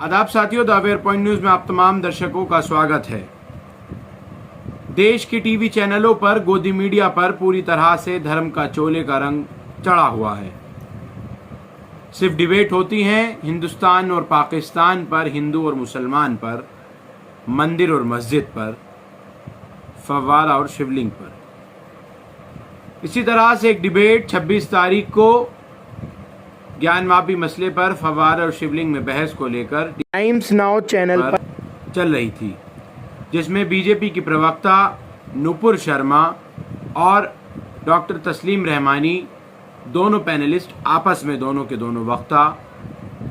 आदाब साथियों, the aware point news में आप तमाम दर्शकों का स्वागत है। देश के टीवी चैनलों पर गोदी मीडिया पर पूरी तरह से धर्म का चोले का रंग चढ़ा हुआ है। सिर्फ डिबेट होती हैं हिंदुस्तान और पाकिस्तान पर, हिंदू और मुसलमान पर, मंदिर और मस्जिद पर, फव्वारा और शिवलिंग पर। इसी तरह से एक डिबेट 26 तारीख को ज्ञानवापी मसले पर फव्वारा और शिवलिंग में बहस को लेकर टाइम्स नाउ चैनल पर चल रही थी, जिसमें बीजेपी की प्रवक्ता नुपुर शर्मा और डॉक्टर तस्लीम रहमानी दोनों पैनलिस्ट आपस में दोनों के दोनों वक्ता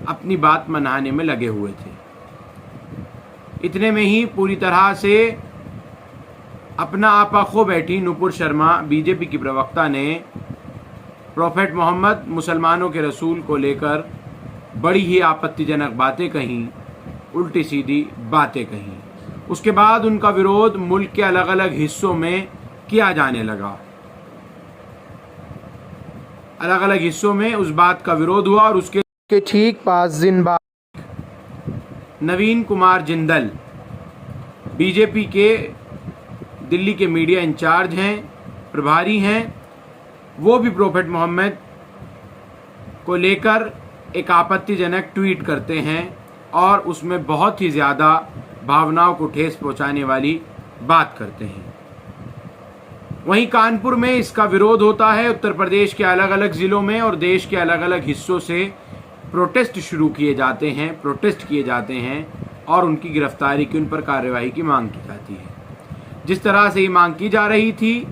अपनी बात मनाने में लगे हुए थे। इतने में ही पूरी तरह से अपना आपा खो बैठी नुपुर शर्मा बीजेपी की प्रवक्ता ने प्रॉफेट मोहम्मद मुसलमानों के रसूल को लेकर बड़ी ही आपत्तिजनक बातें कहीं, उल्टी सीधी बातें कहीं। उसके बाद उनका विरोध मुल्क के अलग अलग हिस्सों में किया जाने लगा। अलग अलग हिस्सों में उस बात का विरोध हुआ और उसके ठीक 5 दिन बाद नवीन कुमार जिंदल बीजेपी के दिल्ली के मीडिया इंचार्ज हैं, प्रभारी हैं, वो भी प्रॉफेट मोहम्मद को लेकर एक आपत्तिजनक ट्वीट करते हैं और उसमें बहुत ही ज़्यादा भावनाओं को ठेस पहुंचाने वाली बात करते हैं। वहीं कानपुर में इसका विरोध होता है। उत्तर प्रदेश के अलग अलग ज़िलों में और देश के अलग अलग हिस्सों से प्रोटेस्ट किए जाते हैं और उनकी गिरफ्तारी की, उन पर कार्रवाई की मांग की जाती है। जिस तरह से ये मांग की जा रही थी,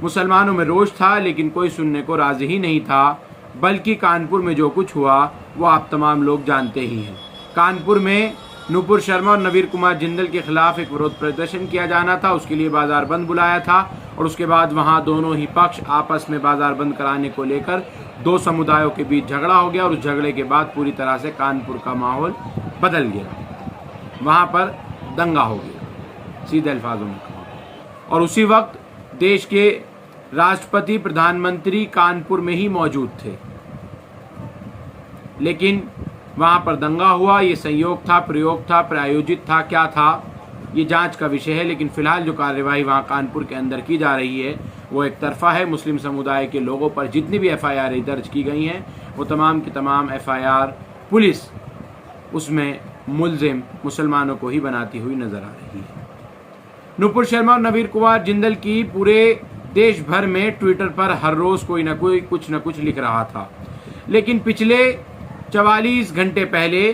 मुसलमानों में रोष था, लेकिन कोई सुनने को राजी ही नहीं था। बल्कि कानपुर में जो कुछ हुआ वो आप तमाम लोग जानते ही हैं। कानपुर में नुपुर शर्मा और नवीन कुमार जिंदल के खिलाफ एक विरोध प्रदर्शन किया जाना था, उसके लिए बाजार बंद बुलाया था और उसके बाद वहां दोनों ही पक्ष आपस में बाजार बंद कराने को लेकर दो समुदायों के बीच झगड़ा हो गया और उस झगड़े के बाद पूरी तरह से कानपुर का माहौल बदल गया। वहां पर दंगा हो गया, सीधे अल्फाजों में कहा। और उसी वक्त देश के राष्ट्रपति, प्रधानमंत्री कानपुर में ही मौजूद थे, लेकिन वहां पर दंगा हुआ। ये संयोग था, प्रयोग था, प्रायोजित था, क्या था, ये जांच का विषय है। लेकिन फिलहाल जो कार्यवाही वहां कानपुर के अंदर की जा रही है वो एक तरफा है। मुस्लिम समुदाय के लोगों पर जितनी भी FIR दर्ज की गई हैं वो तमाम की तमाम FIR पुलिस उसमें मुल्जिम मुसलमानों को ही बनाती हुई नजर आ रही है। नुपुर शर्मा और नवीन कुमार जिंदल की पूरे देश भर में ट्विटर पर हर रोज कोई ना कोई कुछ न कुछ लिख रहा था। लेकिन पिछले 44 घंटे पहले,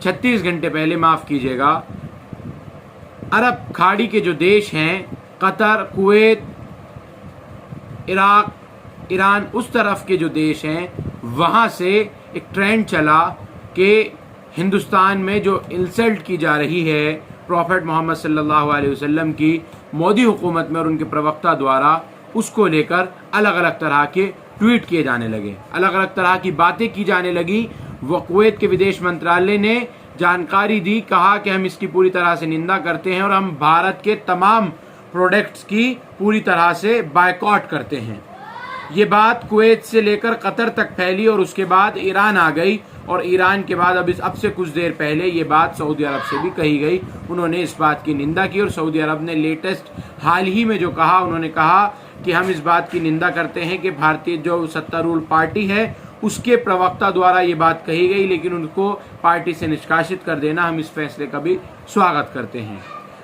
36 घंटे पहले माफ कीजिएगा, अरब खाड़ी के जो देश हैं, कतर, कुवैत, इराक, ईरान, उस तरफ के जो देश हैं, वहां से एक ट्रेंड चला कि हिंदुस्तान में जो इंसल्ट की जा रही है प्रॉफेट मोहम्मद सल्लल्लाहु अलैहि वसल्लम की मोदी हुकूमत में और उनके प्रवक्ता द्वारा, उसको लेकर अलग अलग तरह के ट्वीट किए जाने लगे, अलग अलग तरह की बातें की जाने लगी। वो कुवैत के विदेश मंत्रालय ने जानकारी दी, कहा कि हम इसकी पूरी तरह से निंदा करते हैं और हम भारत के तमाम प्रोडक्ट्स की पूरी तरह से बायकॉट करते हैं। ये बात कुवैत से लेकर कतर तक फैली और उसके बाद ईरान आ गई और ईरान के बाद अब से कुछ देर पहले ये बात सऊदी अरब से भी कही गई। उन्होंने इस बात की निंदा की और सऊदी अरब ने लेटेस्ट हाल ही में जो कहा, उन्होंने कहा कि हम इस बात की निंदा करते हैं कि भारतीय जो सत्तारूढ़ पार्टी है उसके प्रवक्ता द्वारा ये बात कही गई, लेकिन उनको पार्टी से निष्कासित कर देना, हम इस फैसले का भी स्वागत करते हैं।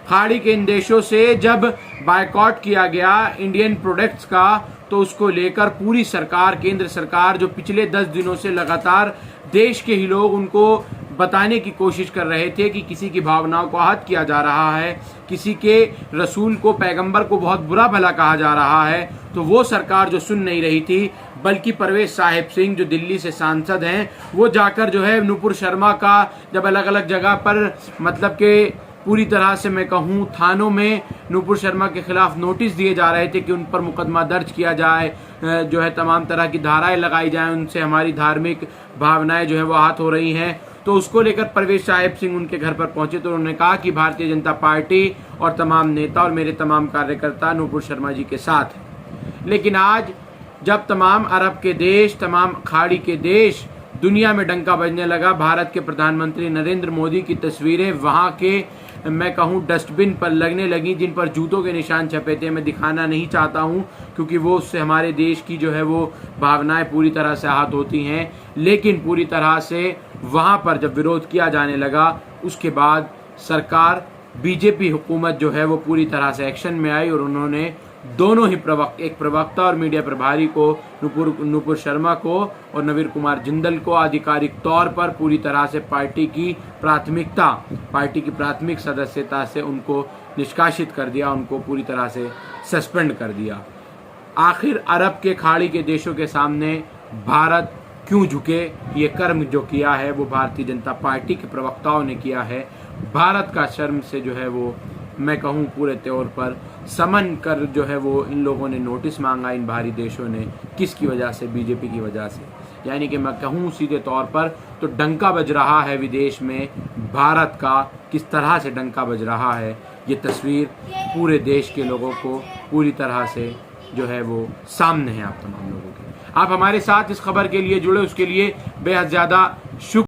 खाड़ी के इन देशों से जब बायकॉट किया गया इंडियन प्रोडक्ट्स का, तो उसको लेकर पूरी सरकार, केंद्र सरकार, जो पिछले 10 दिनों से लगातार देश के ही लोग उनको बताने की कोशिश कर रहे थे कि किसी की भावनाओं को आहत किया जा रहा है, किसी के रसूल को, पैगंबर को बहुत बुरा भला कहा जा रहा है, तो वो सरकार जो सुन नहीं रही थी, बल्कि परवेज साहिब सिंह जो दिल्ली से सांसद हैं, वो जाकर जो है नुपुर शर्मा का, जब अलग अलग जगह पर मतलब के पूरी तरह से मैं कहूँ थानों में नुपुर शर्मा के खिलाफ नोटिस दिए जा रहे थे कि उन पर मुकदमा दर्ज किया जाए, जो है तमाम तरह की धाराएं लगाई जाएं, उनसे हमारी धार्मिक भावनाएं जो है वो आहत हो रही हैं। तो उसको लेकर परवेज साहिब सिंह उनके घर पर पहुंचे तो उन्होंने कहा कि भारतीय जनता पार्टी और तमाम नेता और मेरे तमाम कार्यकर्ता नुपुर शर्मा जी के साथ हैं। लेकिन आज जब तमाम अरब के देश, तमाम खाड़ी के देश दुनिया में डंका बजने लगा। भारत के प्रधानमंत्री नरेंद्र मोदी की तस्वीरें वहाँ के मैं कहूँ डस्टबिन पर लगने लगी, जिन पर जूतों के निशान छपे थे। मैं दिखाना नहीं चाहता हूँ क्योंकि वो उससे हमारे देश की जो है वो भावनाएं पूरी तरह से आहत होती हैं। लेकिन पूरी तरह से वहाँ पर जब विरोध किया जाने लगा, उसके बाद सरकार बीजेपी हुकूमत जो है वो पूरी तरह से एक्शन में आई और उन्होंने दोनों ही एक प्रवक्ता और मीडिया प्रभारी को, नुपुर शर्मा को और नवीन कुमार जिंदल को आधिकारिक तौर पर पूरी तरह से पार्टी की प्राथमिक सदस्यता से उनको निष्कासित कर दिया, उनको पूरी तरह से सस्पेंड कर दिया। आखिर अरब के खाड़ी के देशों के सामने भारत क्यों झुके? ये कर्म जो किया है वो भारतीय जनता पार्टी के प्रवक्ताओं ने किया है। भारत का शर्म से जो है वो मैं कहूँ पूरे तौर पर समन कर जो है वो इन लोगों ने नोटिस मांगा, इन बाहरी देशों ने। किसकी वजह से? बीजेपी की वजह से। यानी कि मैं कहूँ सीधे तौर पर तो डंका बज रहा है विदेश में, भारत का किस तरह से डंका बज रहा है, ये तस्वीर पूरे देश के लोगों को पूरी तरह से जो है वो सामने है आप तमाम लोगों के। आप हमारे साथ इस खबर के लिए जुड़े, उसके लिए बेहद ज़्यादा शुक्रिया।